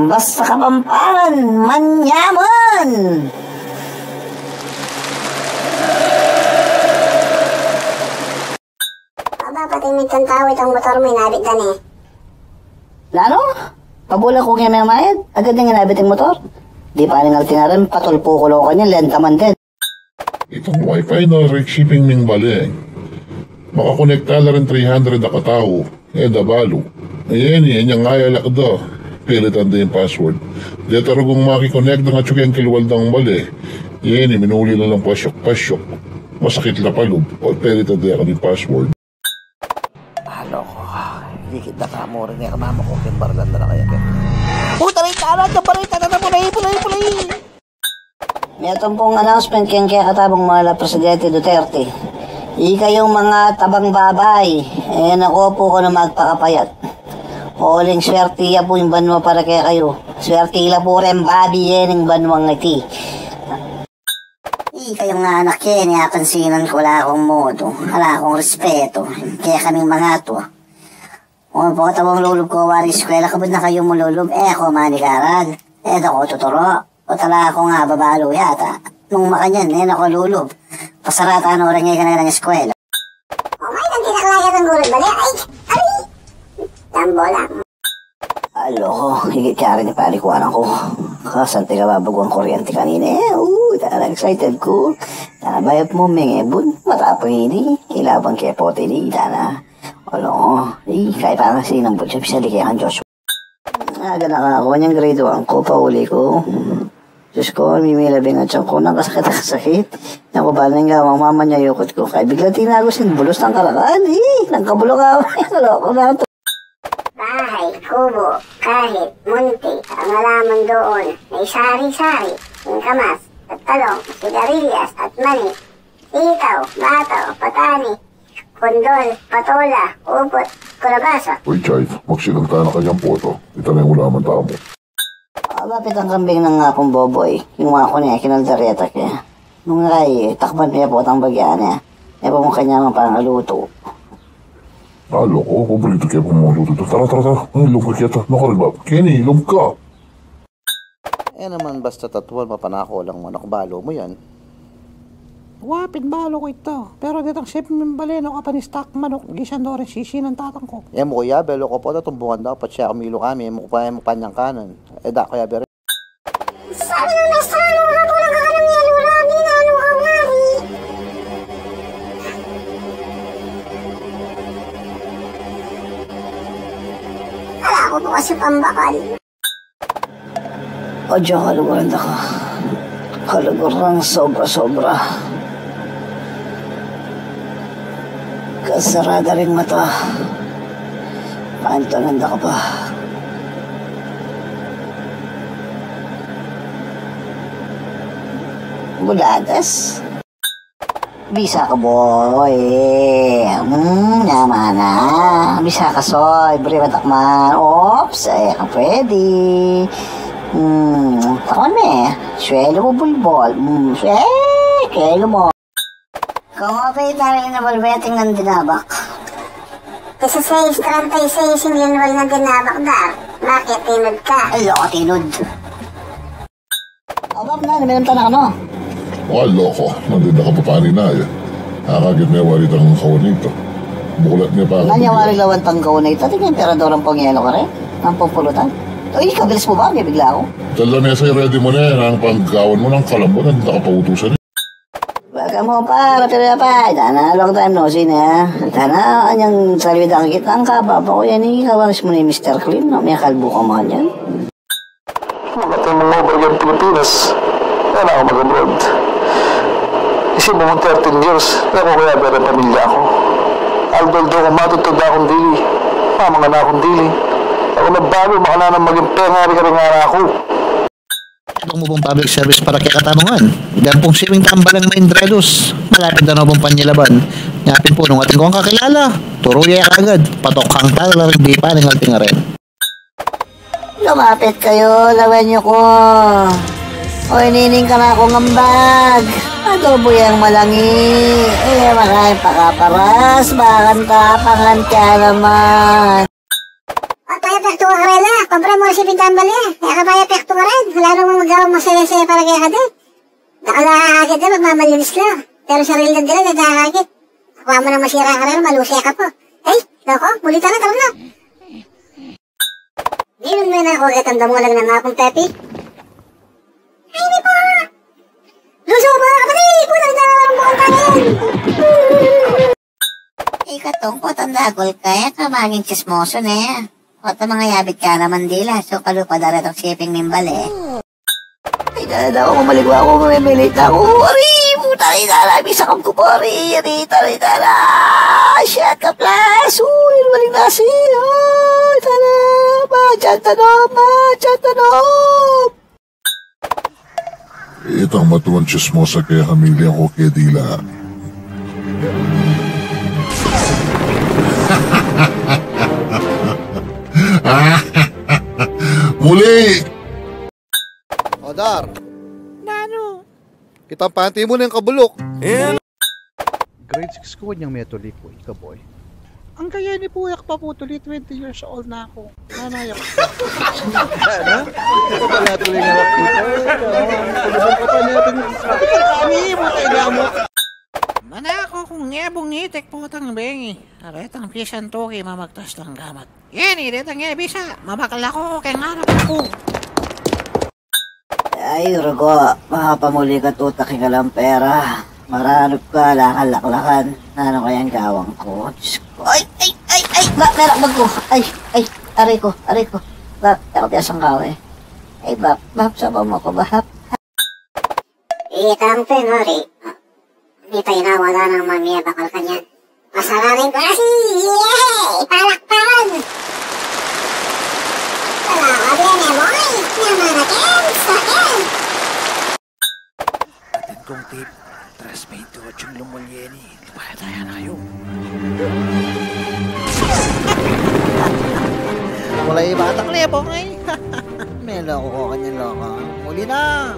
Basta Kapampangan, manyaman! Aba, pati may tao itong motor mo, inabit dan eh. Lalo? Pabula ko kaya may mayad, agad na inabit yung motor. Di pa rin tinaran, patulpo ko lo kanya, lenta man din. Itong wifi na shipping ming bali. Makakonekta na rin 300 na katao. Dabalo. Ayan, yung ayalak do. Pilitan din yung password. Di tarugong makikonek na nga tsukiyang kilwal ng bali. Ayan, minuli na lang pasyok. Masakit na palub. O pilitan din yung password. Ano ko? Higit na ka mo rin yung mama ko. Kimbarlan na kaya. Puta rin tanan! Kabarita na pulay! May itong pong announcement kaya katabang mga Presidente Duterte. Kayong mga tabang babay, nakuha po ko na magpakapayat. Huling swertiya po yung banwa para kaya kayo. Swertila po rin babi yung banwang iti. Kayong nga anak yan, nakansinan ko wala akong modo, wala akong respeto. Kaya kaming mga to. Kung po katawang lulog ko, wari eskwela, kabod na kayo mululog, ako manikaran. Ako tuturo. O tala ako nga babalo yata. Nung makanyan, ako lulog. Pasarata ano rin ngayon ka ng eskwela. O may nang tinaklagat ng gulod bali. Ay! Tambo lang. Aloko, higit ka rin ipalikuanan ko. Kasante ka babago ang kuryente kanina excited ko. Bayap mo mengebun, matapang ini. Ilabang kaya pote ni Dana. Aloko, kaya pa nga sinang butsa bisa di kaya kang Joshua. Aga na ako niyang grade 1 ko, pauli ko. Diyos ko, may labing at siyang ko nang kasakit. Naku ba nang gawang mama niya yukot ko. Kaya bigla tinago bulos ng karakaan. Nagkabulo ka. Naloko na ito. Bahay, kubo, kahit, munti, ang alaman doon, may sari-sari, yung kamas, at talong, sigarilyas, at mani, sitaw, bataw, patani, kondol, patola, upot, kulabasa. Uy, Chay, magsinagta na kanyang poto. Ito na yung ulaman tamo. Lapit ang kambing ng nga pong boboy. Yung mga ko niya, kinaldareta kaya. Nung ay, takban niya po ang bagyan niya. Niya po mong kanya mga parang aluto. Aloko, paborito kaya po mga luto. Tara. Ay, lum ka kaya. Nakarin ba? Kenny, lum ka. Naman basta tatuan, mapanako lang mo. Nakabalo mo yan. Wapit balo ko ito. Pero ditang ship mimbaleno ka pa ni stock manok. Gisan do rin sisi ng tatang ko. Mo kuya, belo ko po na tumbuhan daw. Pat siya kumilo kami. Mo panyang kanan. Da kaya bere. Sabi nung nasa ano nga po lang kakanang yan. Wala ginano ka wari. Wala ko po kasi pambakal. O Diyan, kaluguran na ka. Kaluguran sobra. Kasarada rin mata. Paantananda ka pa. Buladas? Bisa ka boy. Naman na. Bisa ka soy. Beri matakman. Ops, pwede. Takon me. Swelo mo bulbol. Swelo mo. Kumapay tayo na balbeting ng dinabak. Kasi 6:36 yung linwal na dinabak dar. Bakit tinod ka? Ay, loko tinod. Abab na, naminamta na ka no? Loko, nandun na ka pa panin na eh. Nakakagit may warit ang kawan nito. Bukulat niya pa ako. Nanyawari lawan tang kawan na ito. Tingnan emperador ang pangyelo ka rin. Ang pupulutan. Uy, kabilis mo ba? May bigla ako. Tala na sa'yo, ready mo na yan. Ang pangkawan mo ng kalambot, nandun na ka pautusan. Baga mo pa, pero pa. Dana, long time no sin ha. Dana, anyang salwida ang kita. Ang kaba pa ko yan eh. Kawaris mo na yung Mr. Clean. May kalbo ka mga yan. Matay mga bagyang Pilipinas. Yan ako mag-abroad. Isip mo 13 years. Ako kaya pero pamilya ako. Aldoldo kung matutod na akong dili. Mga na akong dili. Ako nagbago, makala nang maging pengari ka rin nga ako. Itong mo pong public service para kay katanungan. Diyan pong siwing tambalang maindrelos. Malapit na pong panyilaban. Ngapin po nung ating kong kakilala. Turuya kagad. Patokhang talaga di pa ng ating rin. Lumapit kayo, lawan nyo ko. Oy, nining ka na akong ambag. Adobo yung malangi. Makain pakaparas. Bakan tapangan ka naman. At kaya perto Karela, kompre mo si Pintambali. Kaya ka baya pekto ka rin. Wala namang magawang masaya-saya para kaya ka din. Nakalakagad na, magmamalinis lang. Pero sa real lang nagkakagit. Kuha mo na masira ka rin, malusya ka po. Hey, loko, mulita na, tara na. Ngayon mo na ako agad ang damulang ng akong Pepe. Ay, di po! Luso ba? Kapatid! Putang na naman mo ang tangin! Ikatungkot ang dagol kaya ka maging chismoso na yan. O ito mga yabit ka naman dila. So kalupa dara itong shipping mimbal eh. Ay dada ako, maligwa ako, mamimilit ako. Ari! Puta rin dala, bisa kang kupori. Ari, tari dala. Shit ka plus. Uy, maling nasi. Ay, dala. Machantanom. Itang matuan chismosa kaya kamilya ko kay Dila. Muli! Odar! Nano? Kitang panty mo na yung kabulok. Grade 6 ko niyang metulik ko, ika boy. Ang kaya ni Puyak pa po tuloy, 20 years old na ako. Nanay ako. Ano? Ito pala tuloy nga ako. Tulubong ka pa natin. Kami mo tayo mo. Mana ako kung ngebong nitik po tang bengi. Aretang pisan toki mamagtas lang gamat. Yan, iretang bisa. Mabakal ako, kaya ngarap ako. Ay, Rugo, makapamuli ka tutak ka lang pera. Maranap ka, lakal-laklakan. Ano kayang gawang ko? Diyos ko. Ay! Merak bago. Ay! Aray ko. Bap, ako piyasang kawe. Ay, Bap, sabaw mo ko, Bap. Itampe, Nori. Hindi pa inawala ng mamiya bakal kanyan. Masararin ko na si! Yay! Palakpakan! Salamat yan, Emoy! Naman natin! Sakin! Atin kong tip. Tras 28 yung lumulyeni. Lupaya na kayo. Wala yung batang lebong eh. May loko ko kanyang loko. Muli na!